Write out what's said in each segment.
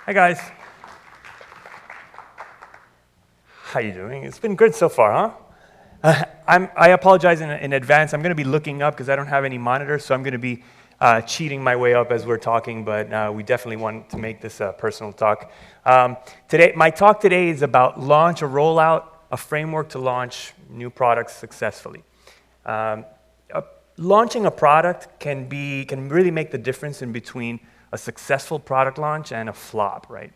Hi, guys. How you doing? It's been good so far, huh? I apologize in advance. I'm going to be looking up because I don't have any monitors, so I'm going to be cheating my way up as we're talking, but we definitely want to make this a personal talk. My talk today is about launch or rollout, a framework to launch new products successfully. Launching a product can really make the difference in between a successful product launch and a flop, right?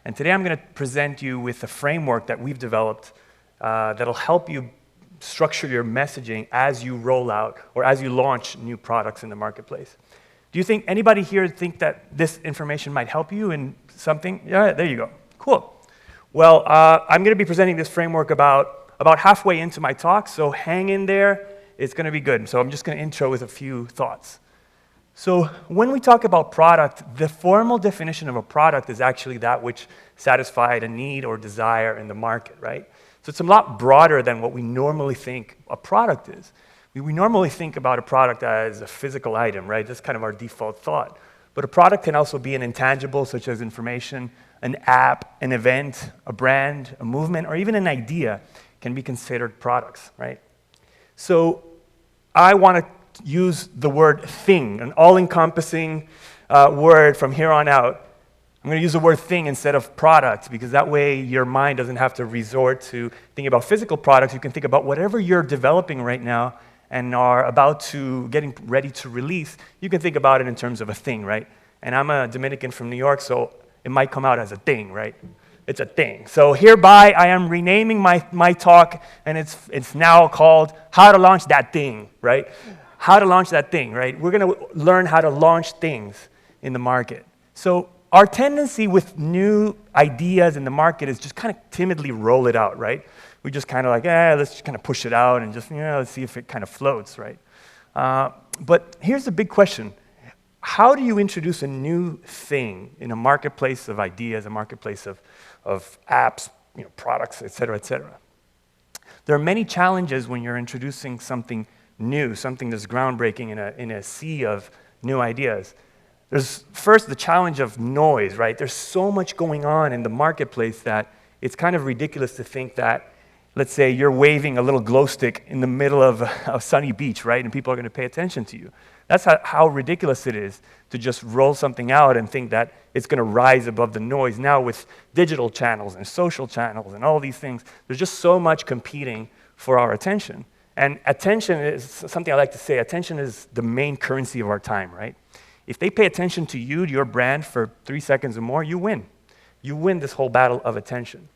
And today I'm going to present you with a framework that we've developed that'll help you structure your messaging as you roll out or as you launch new products in the marketplace. Do you think anybody here think that this information might help you in something? Yeah, there you go. Cool. Well, I'm going to be presenting this framework about halfway into my talk, so hang in there. It's going to be good. So I'm just going to intro with a few thoughts. So when we talk about product, the formal definition of a product is actually that which satisfied a need or desire in the market, right? So it's a lot broader than what we normally think a product is. We normally think about a product as a physical item, right? That's kind of our default thought. But a product can also be an intangible, such as information, an app, an event, a brand, a movement, or even an idea can be considered products, right? So I want to use the word thing, an all-encompassing word from here on out. I'm going to use the word thing instead of product because that way your mind doesn't have to resort to thinking about physical products. You can think about whatever you're developing right now and are getting ready to release. You can think about it in terms of a thing, right? And I'm a Dominican from New York, so it might come out as a thing, right? It's a thing. So hereby, I am renaming my talk, and it's now called How to Launch That Thing, right? How to launch that thing, right? We're going to learn how to launch things in the market. So our tendency with new ideas in the market is just kind of timidly roll it out, right? We just kind of like, let's just kind of push it out and just, let's see if it kind of floats, right? But here's the big question. How do you introduce a new thing in a marketplace of ideas, a marketplace of apps, products, et cetera, et cetera? There are many challenges when you're introducing something new, something that's groundbreaking in a sea of new ideas. There's first the challenge of noise, right? There's so much going on in the marketplace that it's kind of ridiculous to think that, let's say you're waving a little glow stick in the middle of a sunny beach, right? And people are going to pay attention to you. That's how ridiculous it is to just roll something out and think that it's going to rise above the noise. Now with digital channels and social channels and all these things, there's just so much competing for our attention. And attention is something I like to say, attention is the main currency of our time, right? If they pay attention to you, to your brand, for 3 seconds or more, you win. You win this whole battle of attention.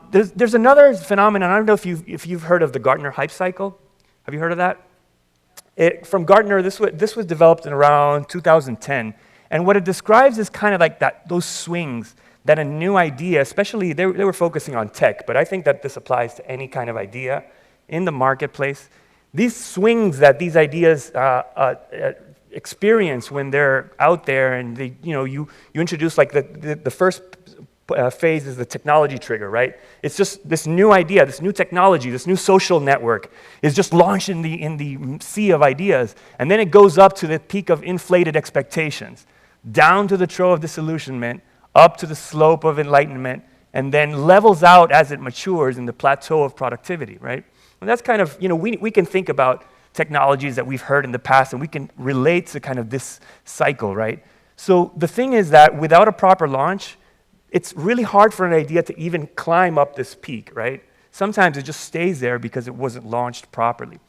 There's another phenomenon. I don't know if you've heard of the Gartner hype cycle. Have you heard of that? From Gartner, this was developed in around 2010. And what it describes is kind of like those swings that a new idea, especially they were focusing on tech, but I think that this applies to any kind of idea in the marketplace. These swings that these ideas experience when they're out there, and you introduce like the first phase is the technology trigger, right? It's just this new idea, this new technology, this new social network is just launched in the sea of ideas, and then it goes up to the peak of inflated expectations, down to the trough of disillusionment, up to the slope of enlightenment, and then levels out as it matures in the plateau of productivity, right? And that's kind of, we can think about technologies that we've heard in the past, and we can relate to kind of this cycle, right? So the thing is that without a proper launch, it's really hard for an idea to even climb up this peak, right? Sometimes it just stays there because it wasn't launched properly.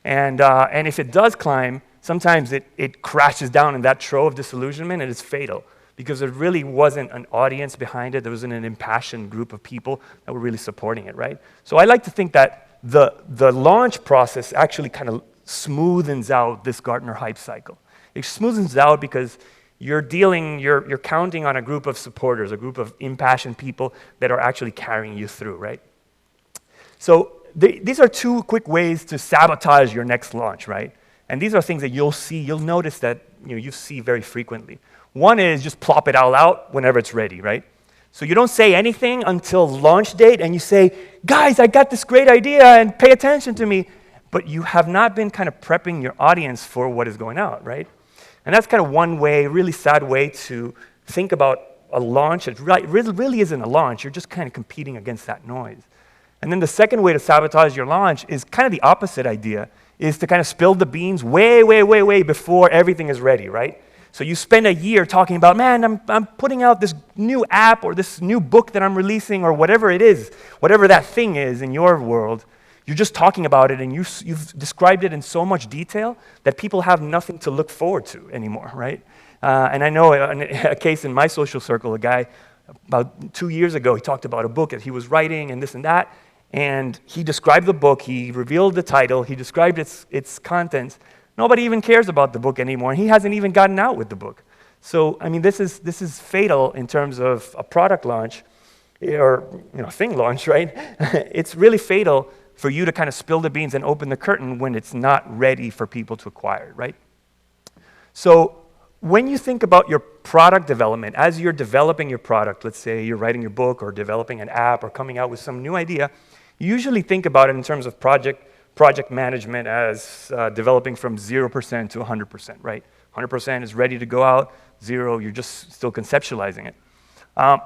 And if it does climb, sometimes it crashes down in that trough of disillusionment, and it's fatal because there really wasn't an audience behind it. There wasn't an impassioned group of people that were really supporting it, right? So I like to think that the launch process actually kind of smoothens out this Gartner hype cycle. It smoothens out because you're counting on a group of supporters, a group of impassioned people that are actually carrying you through, right? So these are 2 quick ways to sabotage your next launch, right? And these are things that you'll notice that you see very frequently. One is just plop it all out whenever it's ready, right? So you don't say anything until launch date, and you say, guys, I got this great idea, and pay attention to me. But you have not been kind of prepping your audience for what is going out, right? And that's kind of one way, really sad way to think about a launch. It really isn't a launch. You're just kind of competing against that noise. And then the second way to sabotage your launch is kind of the opposite idea, is to kind of spill the beans way before everything is ready, right? So you spend a year talking about, man, I'm putting out this new app or this new book that I'm releasing or whatever it is, whatever that thing is in your world. You're just talking about it and you've described it in so much detail that people have nothing to look forward to anymore, right? And I know a case in my social circle, a guy about 2 years ago, he talked about a book that he was writing and this and that, and he described the book, he revealed the title, he described its contents. Nobody even cares about the book anymore, and he hasn't even gotten out with the book. So, I mean, this is fatal in terms of a product launch, or thing launch, right? It's really fatal for you to kind of spill the beans and open the curtain when it's not ready for people to acquire, right? So, when you think about your product development, as you're developing your product, let's say you're writing your book or developing an app or coming out with some new idea, you usually think about it in terms of project management as developing from 0% to 100%, right? 100% is ready to go out, 0, you're just still conceptualizing it.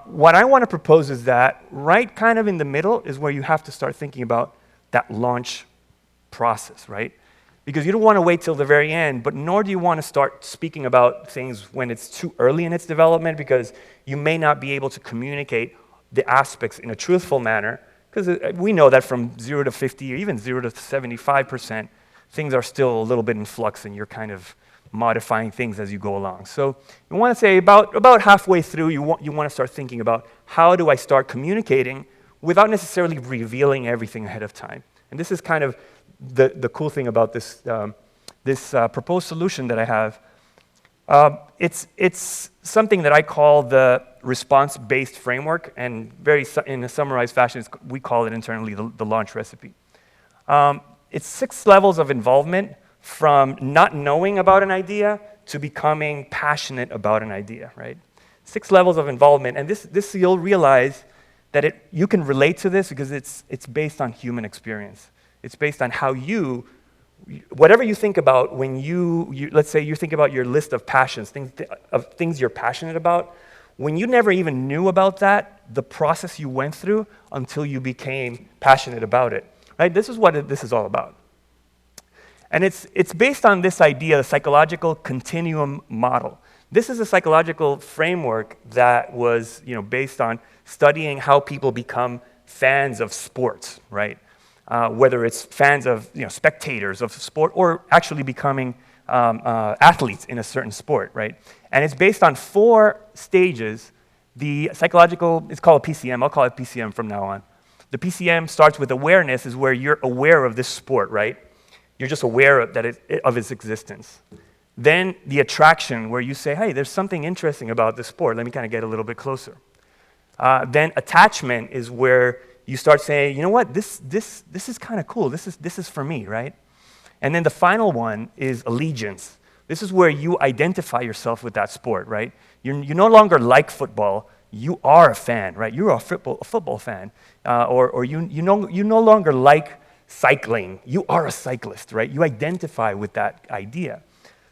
What I want to propose is that right kind of in the middle is where you have to start thinking about that launch process, right? Because you don't want to wait till the very end, but nor do you want to start speaking about things when it's too early in its development, because you may not be able to communicate the aspects in a truthful manner, because we know that from 0 to 50 or even 0 to 75%, things are still a little bit in flux and you're kind of modifying things as you go along. So you want to say about halfway through, you want to start thinking about how do I start communicating without necessarily revealing everything ahead of time. And this is kind of the cool thing about this proposed solution that I have. It's something that I call the response-based framework, and in a summarized fashion, we call it internally the launch recipe. It's 6 levels of involvement, from not knowing about an idea to becoming passionate about an idea, right? 6 levels of involvement, and this you'll realize that you can relate to this because it's based on human experience. It's based on how whatever you think about when let's say you think about your list of passions, things you're passionate about, when you never even knew about that, the process you went through until you became passionate about it, right? This is what this is all about. And it's based on this idea, the psychological continuum model. This is a psychological framework that was based on studying how people become fans of sports, right? Whether it's fans of spectators of sport or actually becoming athletes in a certain sport, right? And it's based on 4 stages. The psychological, it's called a PCM. I'll call it PCM from now on. The PCM starts with awareness, is where you're aware of this sport, right? You're just aware of its existence. Then the attraction, where you say, hey, there's something interesting about this sport. Let me kind of get a little bit closer. Then attachment is where you start saying, you know what, this is kind of cool. This is for me, right? And then the final one is allegiance. This is where you identify yourself with that sport, right? You no longer like football. You are a fan, right? You're a football fan. Or you no longer like cycling. You are a cyclist, right? You identify with that idea.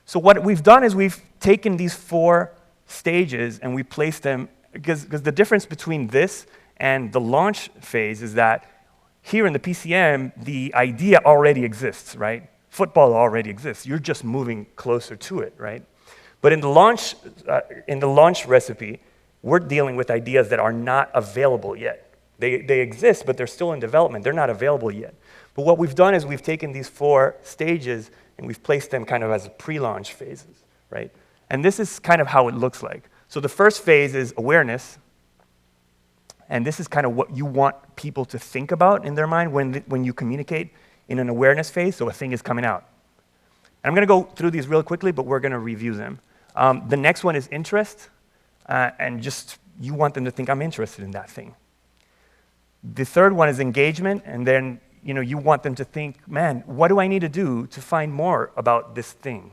So what we've done is we've taken these 4 stages and we placed them, because the difference between this and the launch phase is that here in the PCM, the idea already exists, right? Football already exists. You're just moving closer to it, right? But in the launch recipe, we're dealing with ideas that are not available yet. They exist, but they're still in development. They're not available yet. But what we've done is we've taken these 4 stages and we've placed them kind of as pre-launch phases, right? And this is kind of how it looks like. So the first phase is awareness. And this is kind of what you want people to think about in their mind when you communicate in an awareness phase, so a thing is coming out. And I'm going to go through these real quickly, but we're going to review them. The next one is interest, and just you want them to think, I'm interested in that thing. The third one is engagement, and then you want them to think, man, what do I need to do to find more about this thing?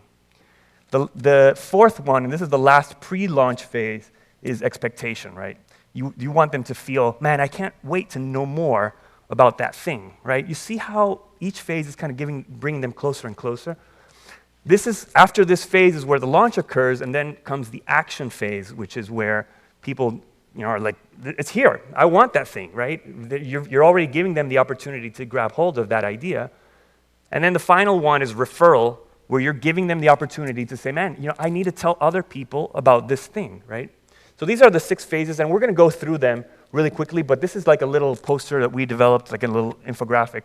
The fourth one, and this is the last pre-launch phase, is expectation, right? You want them to feel, man, I can't wait to know more about that thing, right? You see how each phase is kind of bringing them closer and closer? After this phase is where the launch occurs, and then comes the action phase, which is where people are like, it's here, I want that thing, right? You're already giving them the opportunity to grab hold of that idea. And then the final one is referral, where you're giving them the opportunity to say, man, I need to tell other people about this thing, right? So these are the 6 phases, and we're going to go through them really quickly, but this is like a little poster that we developed, like a little infographic.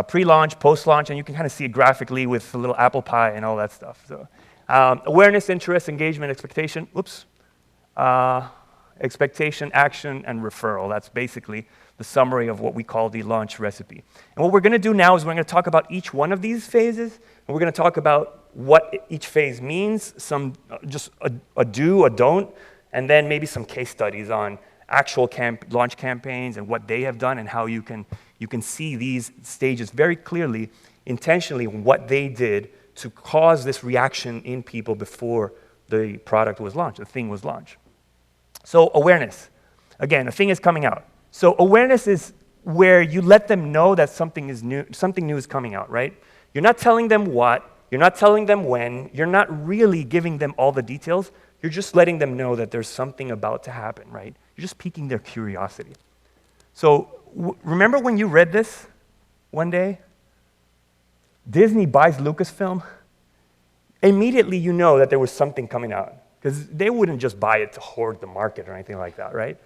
Pre-launch, post-launch, and you can kind of see it graphically with a little apple pie and all that stuff. So, awareness, interest, engagement, expectation, expectation, action, and referral. That's basically the summary of what we call the launch recipe. And what we're going to do now is we're going to talk about each one of these phases, and we're going to talk about what each phase means, just a do, a don't, and then maybe some case studies on actual launch campaigns and what they have done and how you can see these stages very clearly, intentionally, what they did to cause this reaction in people before the product was launched, the thing was launched. So awareness. Again, a thing is coming out. So awareness is where you let them know that something new is coming out, right? You're not telling them what, you're not telling them when, you're not really giving them all the details, you're just letting them know that there's something about to happen, right? You're just piquing their curiosity. So remember when you read this one day? Disney buys Lucasfilm. Immediately you know that there was something coming out, because they wouldn't just buy it to hoard the market or anything like that, right?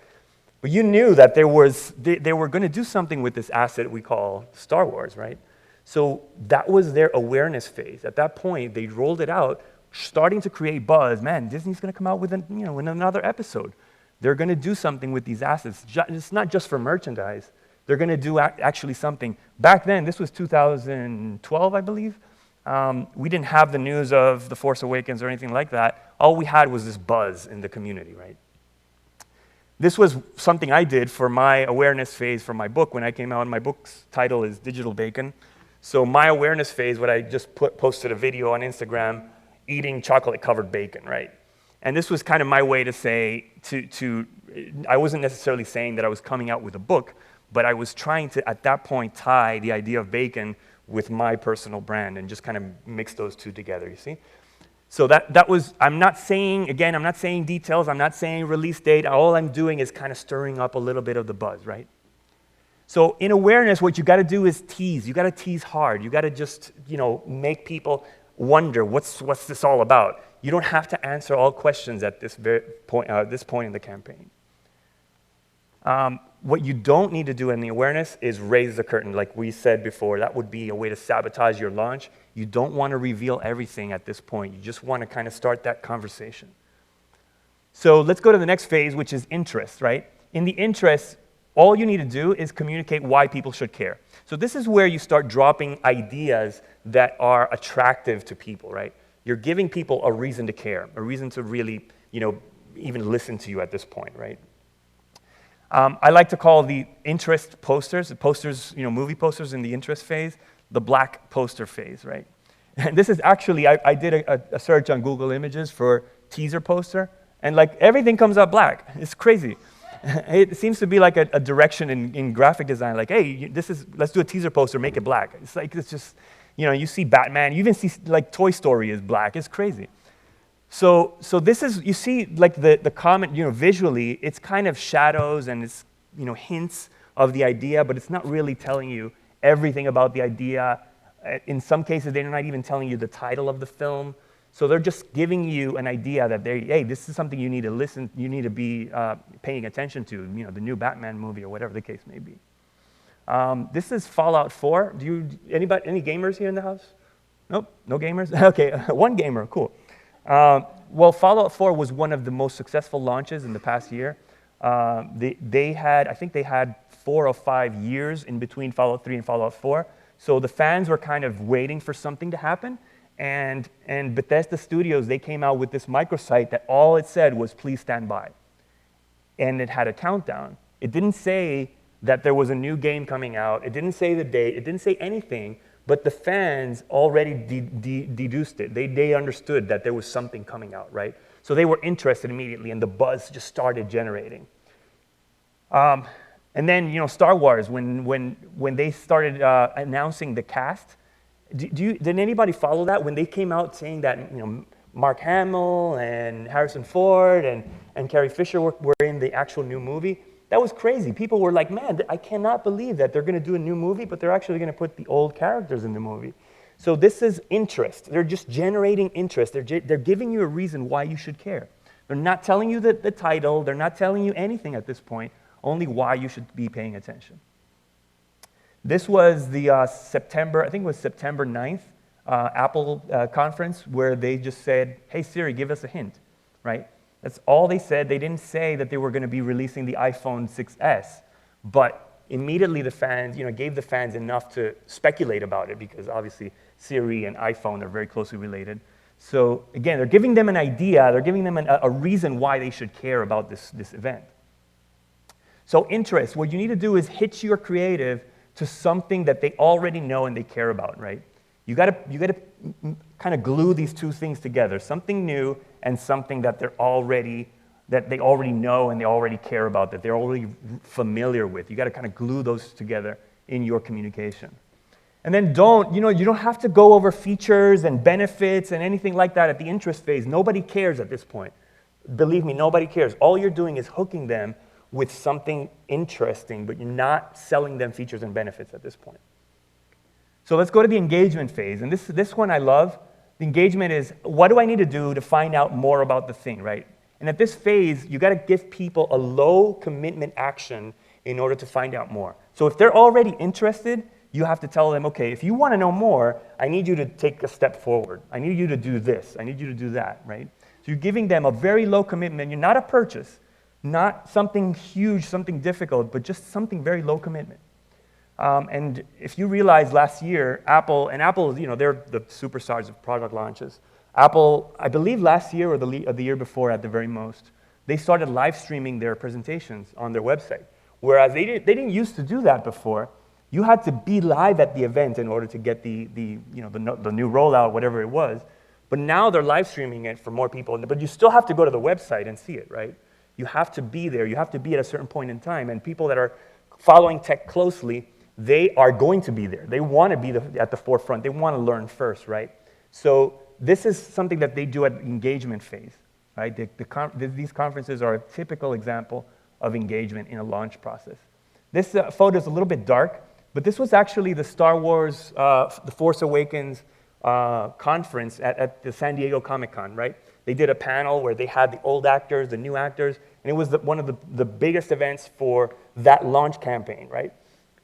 But you knew that they were going to do something with this asset we call Star Wars, right? So that was their awareness phase. At that point, they rolled it out, starting to create buzz. Man, Disney's going to come out with with another episode. They're going to do something with these assets. It's not just for merchandise. They're going to do actually something. Back then, this was 2012, I believe. We didn't have the news of The Force Awakens or anything like that. All we had was this buzz in the community, right? This was something I did for my awareness phase for my book when I came out. My book's title is Digital Bacon. So my awareness phase, what I just posted a video on Instagram eating chocolate-covered bacon, right? And this was kind of my way to say, I wasn't necessarily saying that I was coming out with a book, but I was trying to, at that point, tie the idea of bacon with my personal brand and just kind of mix those two together, you see? So that was, I'm not saying details, I'm not saying release date, all I'm doing is kind of stirring up a little bit of the buzz, right? So in awareness, what you gotta do is tease. You gotta tease hard. You gotta just, make people wonder, what's this all about? You don't have to answer all questions at this point in the campaign. What you don't need to do in the awareness is raise the curtain, like we said before. That would be a way to sabotage your launch. You don't want to reveal everything at this point. You just want to kind of start that conversation. So let's go to the next phase, which is interest, right? In the interest, all you need to do is communicate why people should care. So this is where you start dropping ideas that are attractive to people, right? You're giving people a reason to care, a reason to really, even listen to you at this point, right? I like to call the interest posters, movie posters in the interest phase, the black poster phase, right? And this is actually, I did a search on Google Images for teaser poster, and everything comes out black. It's crazy. It seems to be like a direction in graphic design, like, hey, let's do a teaser poster, make it black. It's just, you see Batman, you even see Toy Story is black. It's crazy. So this is, you see, the comment, visually, it's kind of shadows and it's, hints of the idea, but it's not really telling you everything about the idea. In some cases, they're not even telling you the title of the film. So they're just giving you an idea that hey, this is something you need to be paying attention to, the new Batman movie or whatever the case may be. This is Fallout 4. Any gamers here in the house? Nope, no gamers? Okay, one gamer, cool. Well, Fallout 4 was one of the most successful launches in the past year. I think they had 4 or 5 years in between Fallout 3 and Fallout 4. So the fans were kind of waiting for something to happen. And Bethesda Studios, they came out with this microsite that all it said was, please stand by. And it had a countdown. It didn't say that there was a new game coming out. It didn't say the date. It didn't say anything. But the fans already deduced it. They understood that there was something coming out, right? So they were interested immediately, and the buzz just started generating. And then, Star Wars, when they started announcing the cast, did anybody follow that? When they came out saying that, Mark Hamill and Harrison Ford and Carrie Fisher were in the actual new movie. That was crazy. People were like, man, I cannot believe that they're going to do a new movie, but they're actually going to put the old characters in the movie. So this is interest. They're just generating interest. They're giving you a reason why you should care. They're not telling you the title. They're not telling you anything at this point, only why you should be paying attention. This was the September 9th Apple conference where they just said, hey, Siri, give us a hint, right? That's all they said. They didn't say that they were going to be releasing the iPhone 6S, but immediately the fans, gave the fans enough to speculate about it because obviously Siri and iPhone are very closely related. So again, they're giving them an idea. They're giving them a reason why they should care about this event. So interest, what you need to do is hitch your creative to something that they already know and they care about, right? You got to kind of glue these two things together, something new and something that they already know and they already care about, that they're already familiar with. You got to kind of glue those together in your communication. And then you don't have to go over features and benefits and anything like that at the interest phase. Nobody cares at this point. Believe me, nobody cares. All you're doing is hooking them with something interesting, but you're not selling them features and benefits at this point. So let's go to the engagement phase. And this one I love. The engagement is, what do I need to do to find out more about the thing, right? And at this phase, you got to give people a low commitment action in order to find out more. So if they're already interested, you have to tell them, okay, if you want to know more, I need you to take a step forward. I need you to do this. I need you to do that, right? So you're giving them a very low commitment. You're not a purchase, not something huge, something difficult, but just something very low commitment. And if you realize last year, Apple, they're the superstars of product launches. Apple, I believe last year or the year before at the very most, they started live streaming their presentations on their website. Whereas they didn't used to do that before. You had to be live at the event in order to get the new rollout, whatever it was. But now they're live streaming it for more people. But you still have to go to the website and see it, right? You have to be there. You have to be at a certain point in time. And people that are following tech closely, they are going to be there. They want to be at the forefront. They want to learn first, right? So this is something that they do at the engagement phase, right? These conferences are a typical example of engagement in a launch process. This photo is a little bit dark, but this was actually the Star Wars, The Force Awakens conference at the San Diego Comic-Con, right? They did a panel where they had the old actors, the new actors, and it was one of the biggest events for that launch campaign, right?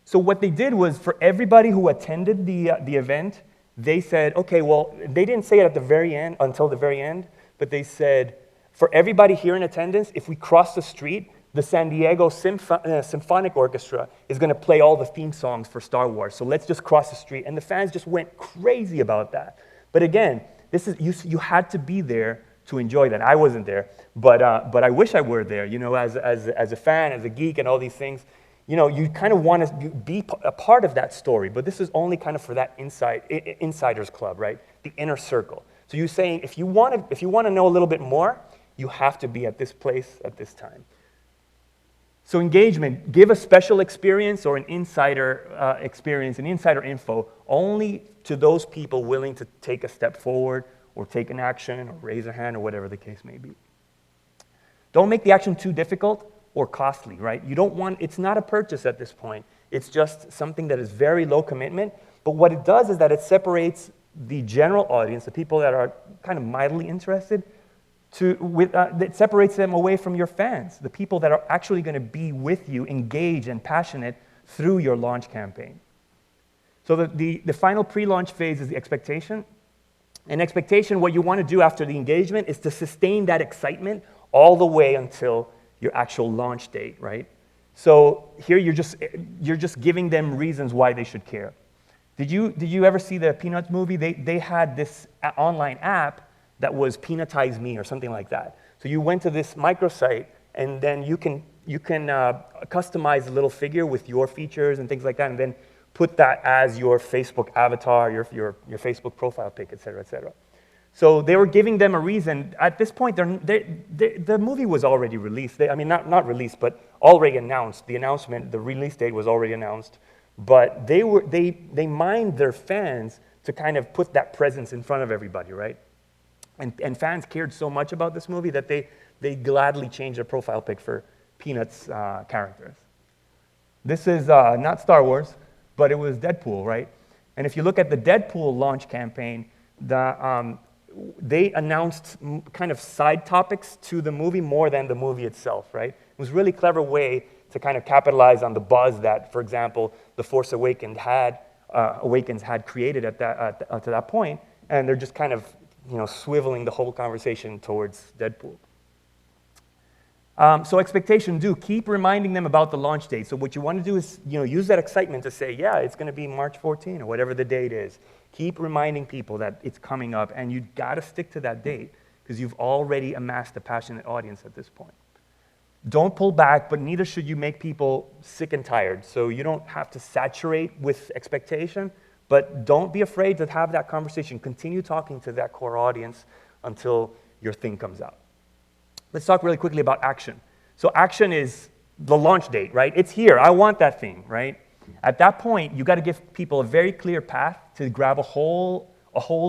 So what they did was, for everybody who attended the event, they said, okay, well, they didn't say it at the very end, until the very end, but they said, for everybody here in attendance, if we cross the street, the San Diego Symphonic Orchestra is going to play all the theme songs for Star Wars. So let's just cross the street. And the fans just went crazy about that. But again, you had to be there to enjoy that. I wasn't there, but I wish I were there. As a fan, as a geek, and all these things. You kind of want to be a part of that story, but this is only kind of for that insiders club, right? The inner circle. So you're saying if you want to know a little bit more, you have to be at this place at this time. So engagement, give a special experience or an insider experience, an insider info, only to those people willing to take a step forward or take an action or raise a hand or whatever the case may be. Don't make the action too difficult or costly, right? It's not a purchase at this point. It's just something that is very low commitment. But what it does is that it separates the general audience, the people that are kind of mildly interested, it separates them away from your fans, the people that are actually going to be with you, engaged and passionate through your launch campaign. So the final pre-launch phase is the expectation. And expectation, what you want to do after the engagement is to sustain that excitement all the way until your actual launch date, right? So here you're just giving them reasons why they should care. Did you ever see the Peanuts movie? They had this online app that was Peanutize Me or something like that. So you went to this microsite, and then you can customize a little figure with your features and things like that, and then put that as your Facebook avatar, your Facebook profile pic, et cetera, et cetera. So they were giving them a reason. At this point, the movie was already released. Not released, but already announced. The release date was already announced. But they mined their fans to kind of put that presence in front of everybody, right? And fans cared so much about this movie that they gladly changed their profile pic for Peanuts characters. This is not Star Wars, but it was Deadpool, right? And if you look at the Deadpool launch campaign, they announced kind of side topics to the movie more than the movie itself, right? It was a really clever way to kind of capitalize on the buzz that, for example, The Force Awakens had created at that to that point, and they're just kind of swiveling the whole conversation towards Deadpool. So expectation, keep reminding them about the launch date. So what you want to do is use that excitement to say, yeah, it's going to be March 14 or whatever the date is. Keep reminding people that it's coming up, and you've got to stick to that date because you've already amassed a passionate audience at this point. Don't pull back, but neither should you make people sick and tired. So you don't have to saturate with expectation, but don't be afraid to have that conversation. Continue talking to that core audience until your thing comes out. Let's talk really quickly about action. So action is the launch date, right? It's here. I want that thing, right? At that point, you got to give people a very clear path to grab a hold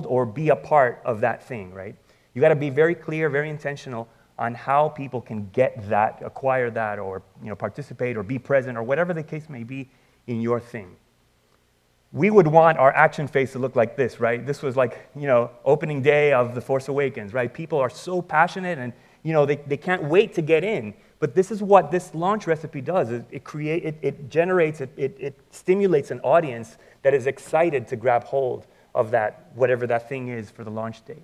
or be a part of that thing, right? You got to be very clear, very intentional on how people can get that, acquire that, or participate or be present or whatever the case may be in your thing. We would want our action phase to look like this, right? This was like, opening day of The Force Awakens, right? People are so passionate and they can't wait to get in. But this is what this launch recipe does. It generates, it stimulates an audience that is excited to grab hold of that, whatever that thing is for the launch date.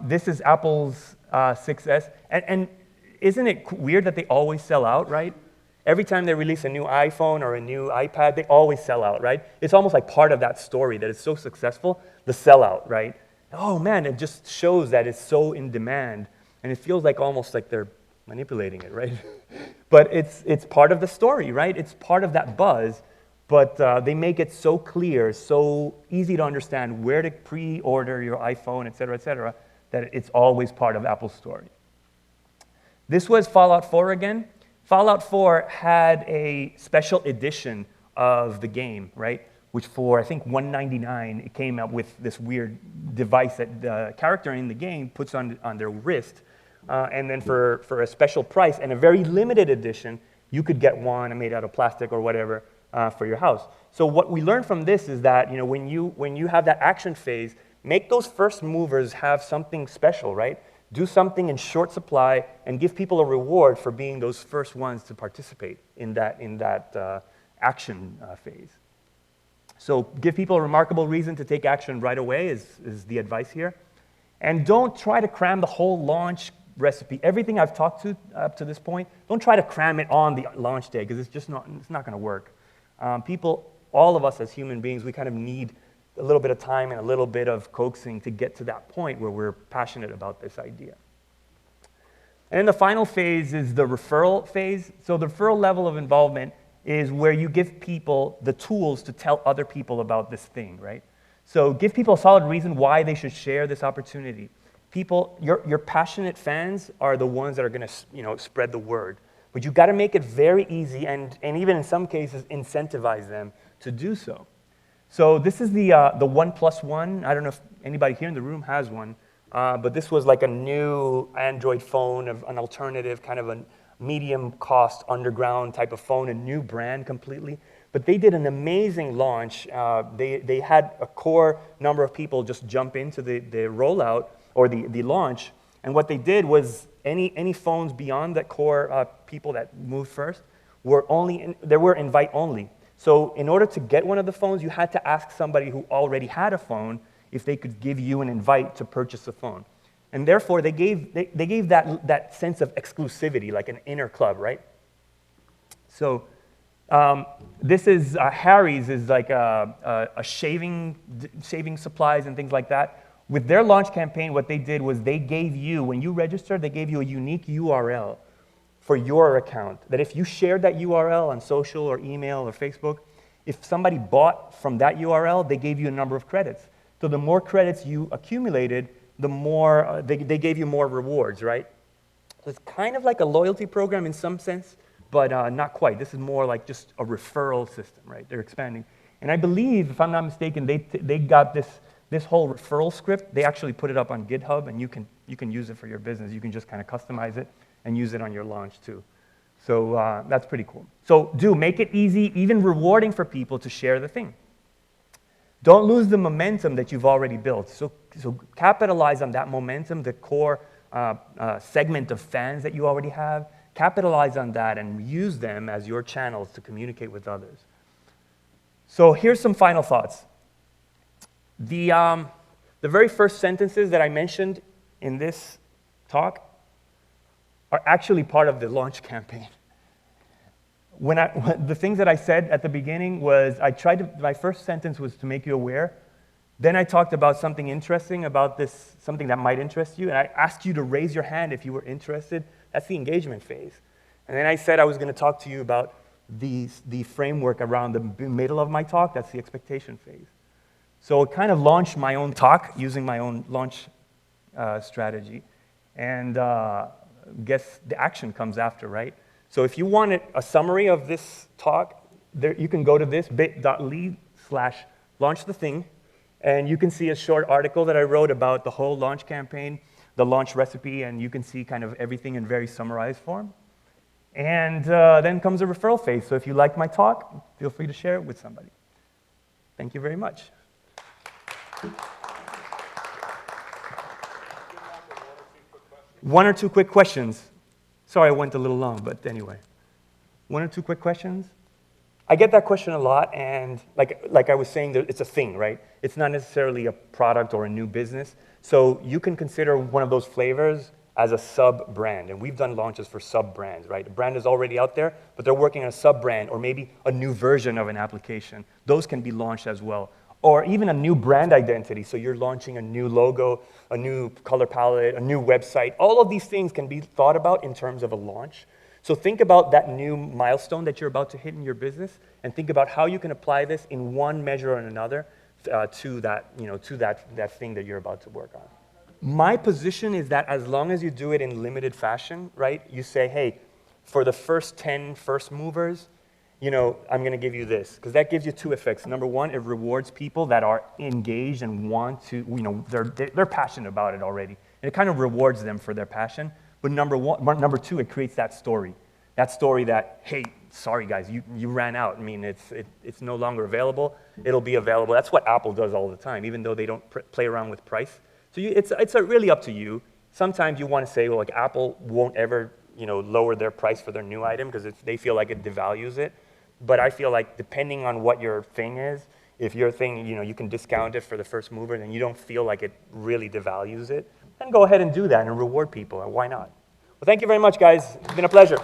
This is Apple's 6S. And isn't it weird that they always sell out, right? Every time they release a new iPhone or a new iPad, they always sell out, right? It's almost like part of that story that is so successful, the sellout, right? Oh man, it just shows that it's so in demand. And it feels like almost like they're manipulating it, right? But it's part of the story, right? It's part of that buzz, but they make it so clear, so easy to understand where to pre-order your iPhone, et cetera, that it's always part of Apple's story. This was Fallout 4 again. Fallout 4 had a special edition of the game, right? Which for, I think, $199, it came up with this weird device that the character in the game puts on their wrist. And then for a special price and a very limited edition, you could get one made out of plastic or whatever for your house. So what we learned from this is that when you have that action phase, make those first movers have something special, right? Do something in short supply and give people a reward for being those first ones to participate in that action phase. So give people a remarkable reason to take action right away is the advice here. And don't try to cram the whole launch recipe. Everything I've talked to up to this point, don't try to cram it on the launch day because it's not going to work. People, all of us as human beings, we kind of need a little bit of time and a little bit of coaxing to get to that point where we're passionate about this idea. And then the final phase is the referral phase. So the referral level of involvement is where you give people the tools to tell other people about this thing, right? So give people a solid reason why they should share this opportunity. People, your passionate fans are the ones that are going to spread the word. But you've got to make it very easy and even in some cases incentivize them to do so. So this is the 1+1. I don't know if anybody here in the room has one, but this was like a new Android phone, of an alternative, kind of a medium cost underground type of phone, a new brand completely. But they did an amazing launch. They had a core number of people just jump into the rollout or the launch. And what they did was any phones beyond that core people that moved first were invite only. So in order to get one of the phones, you had to ask somebody who already had a phone if they could give you an invite to purchase a phone. And therefore, they gave that sense of exclusivity, like an inner club, right? So this is Harry's is like a shaving supplies and things like that. With their launch campaign, what they did was they gave you, when you registered, they gave you a unique URL for your account. That if you shared that URL on social or email or Facebook, if somebody bought from that URL, they gave you a number of credits. So the more credits you accumulated, the more they gave you more rewards, right? So it's kind of like a loyalty program in some sense, but not quite. This is more like just a referral system, right? They're expanding. And I believe, if I'm not mistaken, they got this This whole referral script, they actually put it up on GitHub, and you can use it for your business. You can just kind of customize it and use it on your launch too. So that's pretty cool. So make it easy, even rewarding for people to share the thing. Don't lose the momentum that you've already built. So capitalize on that momentum, the core segment of fans that you already have. Capitalize on that and use them as your channels to communicate with others. So here's some final thoughts. The very first sentences that I mentioned in this talk are actually part of the launch campaign. The things that I said at the beginning was, my first sentence was to make you aware. Then I talked about something interesting about this, something that might interest you, and I asked you to raise your hand if you were interested. That's the engagement phase. And then I said I was going to talk to you about the framework around the middle of my talk. That's the expectation phase. So it kind of launched my own talk using my own launch strategy. And guess the action comes after, right? So if you wanted a summary of this talk, you can go to this bit.ly/launch the thing, and you can see a short article that I wrote about the whole launch campaign, the launch recipe, and you can see kind of everything in very summarized form. And then comes the referral phase. So if you liked my talk, feel free to share it with somebody. Thank you very much. One or two quick questions. Sorry I went a little long, but anyway. One or two quick questions? I get that question a lot, and like I was saying, it's a thing, right? It's not necessarily a product or a new business. So you can consider one of those flavors as a sub-brand, and we've done launches for sub-brands, right? The brand is already out there, but they're working on a sub-brand or maybe a new version of an application. Those can be launched as well. Or even a new brand identity, so you're launching a new logo, a new color palette, a new website. All of these things can be thought about in terms of a launch. So think about that new milestone that you're about to hit in your business, and think about how you can apply this in one measure or another to that thing that you're about to work on. My position is that as long as you do it in limited fashion, right? You say, hey, for the first 10 first movers, I'm going to give you this, because that gives you two effects. Number one, it rewards people that are engaged and want to, they're passionate about it already. And it kind of rewards them for their passion. But number two, it creates that story. That story that, hey, sorry guys, you ran out. I mean, it's no longer available. It'll be available. That's what Apple does all the time, even though they don't play around with price. So it's really up to you. Sometimes you want to say, well, like Apple won't ever, lower their price for their new item because they feel like it devalues it. But I feel like depending on what your thing is, if your thing, you can discount it for the first mover and you don't feel like it really devalues it, then go ahead and do that and reward people. And why not? Well, thank you very much, guys. It's been a pleasure.